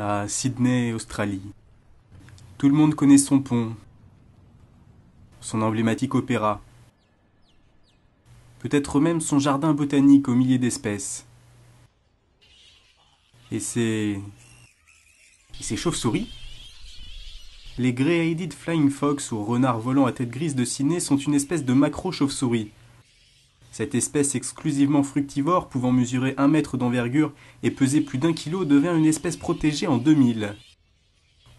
à Sydney, Australie. Tout le monde connaît son pont, son emblématique opéra, peut-être même son jardin botanique aux milliers d'espèces. Et ses chauves-souris? Les Grey-Headed Flying Fox ou renards volants à tête grise de Sydney sont une espèce de macro-chauve-souris. Cette espèce exclusivement fructivore, pouvant mesurer 1 mètre d'envergure et peser plus d'1 kilo, devient une espèce protégée en 2000.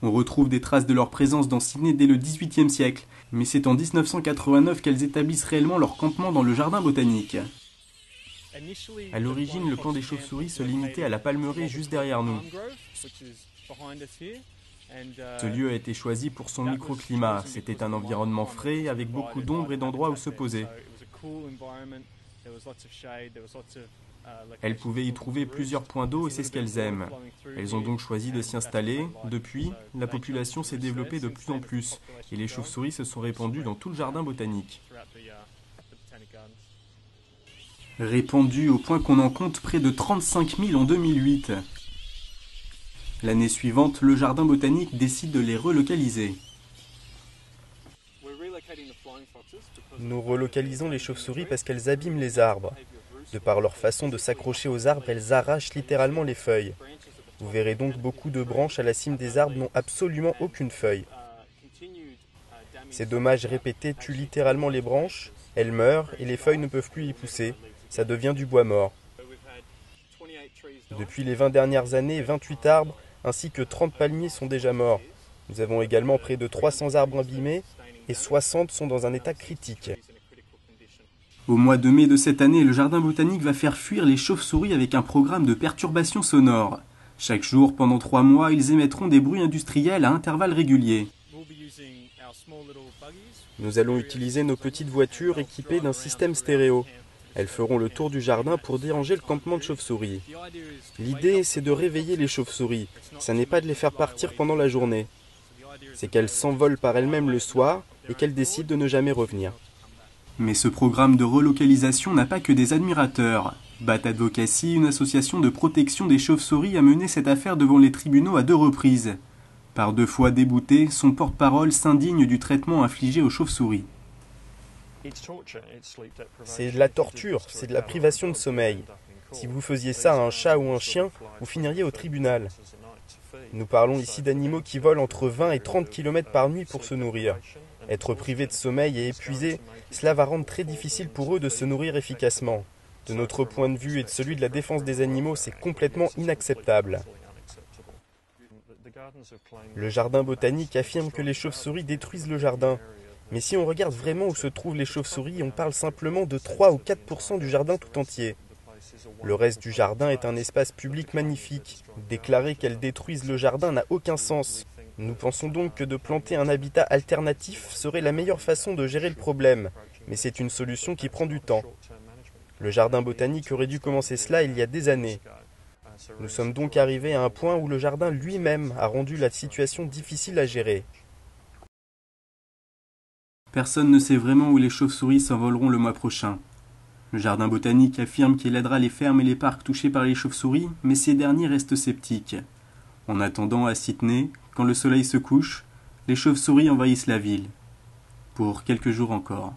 On retrouve des traces de leur présence dans Sydney dès le XVIIIe siècle, mais c'est en 1989 qu'elles établissent réellement leur campement dans le jardin botanique. À l'origine, le camp des chauves-souris se limitait à la palmeraie juste derrière nous. Ce lieu a été choisi pour son microclimat. C'était un environnement frais, avec beaucoup d'ombre et d'endroits où se poser. Elles pouvaient y trouver plusieurs points d'eau et c'est ce qu'elles aiment. Elles ont donc choisi de s'y installer. Depuis, la population s'est développée de plus en plus et les chauves-souris se sont répandues dans tout le jardin botanique. Répandues au point qu'on en compte près de 35 000 en 2008. L'année suivante, le jardin botanique décide de les relocaliser. Nous relocalisons les chauves-souris parce qu'elles abîment les arbres. De par leur façon de s'accrocher aux arbres, elles arrachent littéralement les feuilles. Vous verrez donc beaucoup de branches à la cime des arbres n'ont absolument aucune feuille. Ces dommages répétés tuent littéralement les branches, elles meurent et les feuilles ne peuvent plus y pousser. Ça devient du bois mort. Depuis les 20 dernières années, 28 arbres ainsi que 30 palmiers sont déjà morts. Nous avons également près de 300 arbres abîmés et 60 sont dans un état critique. Au mois de mai de cette année, le jardin botanique va faire fuir les chauves-souris avec un programme de perturbations sonores. Chaque jour, pendant 3 mois, ils émettront des bruits industriels à intervalles réguliers. Nous allons utiliser nos petites voitures équipées d'un système stéréo. Elles feront le tour du jardin pour déranger le campement de chauves-souris. L'idée, c'est de réveiller les chauves-souris. Ça n'est pas de les faire partir pendant la journée. C'est qu'elles s'envolent par elles-mêmes le soir et qu'elles décident de ne jamais revenir. Mais ce programme de relocalisation n'a pas que des admirateurs. Bat Advocacy, une association de protection des chauves-souris, a mené cette affaire devant les tribunaux à 2 reprises. Par 2 fois débouté, son porte-parole s'indigne du traitement infligé aux chauves-souris. C'est de la torture, c'est de la privation de sommeil. Si vous faisiez ça à un chat ou un chien, vous finiriez au tribunal. Nous parlons ici d'animaux qui volent entre 20 et 30 km par nuit pour se nourrir. Être privé de sommeil et épuisé, cela va rendre très difficile pour eux de se nourrir efficacement. De notre point de vue et de celui de la défense des animaux, c'est complètement inacceptable. Le jardin botanique affirme que les chauves-souris détruisent le jardin. Mais si on regarde vraiment où se trouvent les chauves-souris, on parle simplement de 3 ou 4% du jardin tout entier. Le reste du jardin est un espace public magnifique. Déclarer qu'elles détruisent le jardin n'a aucun sens. Nous pensons donc que de planter un habitat alternatif serait la meilleure façon de gérer le problème. Mais c'est une solution qui prend du temps. Le jardin botanique aurait dû commencer cela il y a des années. Nous sommes donc arrivés à un point où le jardin lui-même a rendu la situation difficile à gérer. Personne ne sait vraiment où les chauves-souris s'envoleront le mois prochain. Le jardin botanique affirme qu'il aidera les fermes et les parcs touchés par les chauves-souris, mais ces derniers restent sceptiques. En attendant, à Sydney, quand le soleil se couche, les chauves-souris envahissent la ville. Pour quelques jours encore.